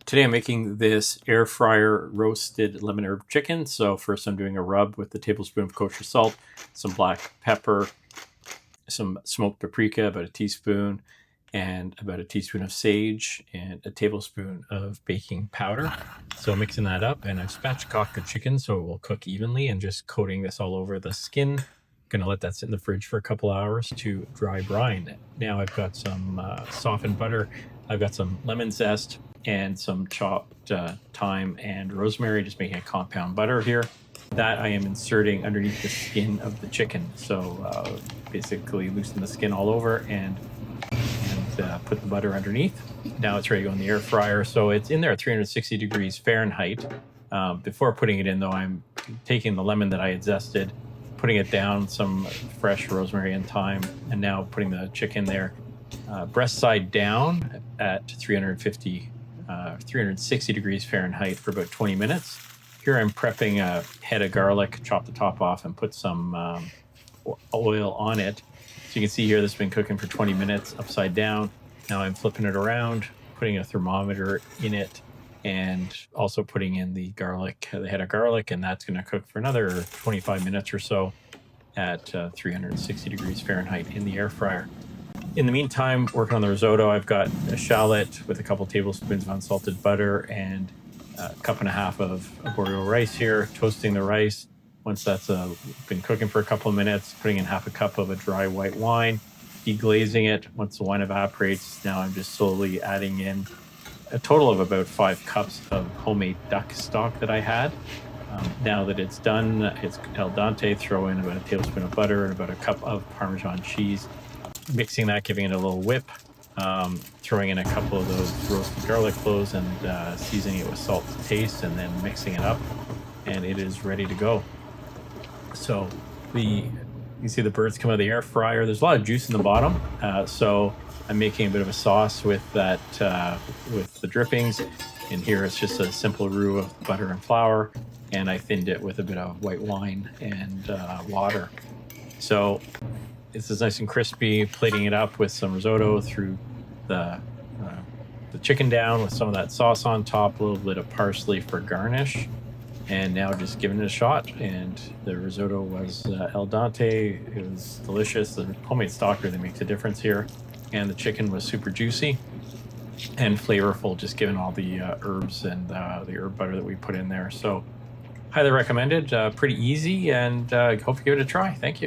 Today I'm making this air fryer roasted lemon herb chicken. So first I'm doing a rub with a tablespoon of kosher salt, some black pepper, some smoked paprika, about a teaspoon, and about a teaspoon of sage, and a tablespoon of baking powder. So mixing that up, and I've spatchcocked the chicken so it will cook evenly, and just coating this all over the skin. Gonna let that sit in the fridge for a couple hours to dry brine. Now I've got some softened butter. I've got some lemon zest and some chopped thyme and rosemary, just making a compound butter here. That I am inserting underneath the skin of the chicken. So basically loosen the skin all over and put the butter underneath. Now it's ready to go in the air fryer. So it's in there at 360 degrees Fahrenheit. Before putting it in though, I'm taking the lemon that I had zested, putting it down, some fresh rosemary and thyme, and now putting the chicken there, breast side down at 360 degrees Fahrenheit for about 20 minutes. Here I'm prepping a head of garlic, chop the top off and put some oil on it. So you can see here this has been cooking for 20 minutes upside down. Now I'm flipping it around, putting a thermometer in it, and also putting in the garlic, the head of garlic, and that's going to cook for another 25 minutes or so at 360 degrees Fahrenheit in the air fryer. In the meantime, working on the risotto, I've got a shallot with a couple tablespoons of unsalted butter and a cup and a half of arborio rice here, toasting the rice. Once that's been cooking for a couple of minutes, putting in half a cup of a dry white wine, deglazing it. Once the wine evaporates, now I'm just slowly adding in a total of about 5 cups of homemade duck stock that I had. Now that it's done, it's al dente. Throw in about a tablespoon of butter and about a cup of Parmesan cheese. Mixing that, giving it a little whip, throwing in a couple of those roasted garlic cloves and seasoning it with salt to taste, and then mixing it up, and it is ready to go. So you can see the birds come out of the air fryer. There's a lot of juice in the bottom, so I'm making a bit of a sauce with that, with the drippings. And here it's just a simple roux of butter and flour, and I thinned it with a bit of white wine and water. So this is nice and crispy. Plating it up with some risotto, through the chicken down with some of that sauce on top, a little bit of parsley for garnish, and now just giving it a shot. And the risotto was al dente. It was delicious. The homemade stock really makes a difference here, and the chicken was super juicy and flavorful, just given all the herbs and the herb butter that we put in there. So highly recommended. Pretty easy, and hope you give it a try. Thank you.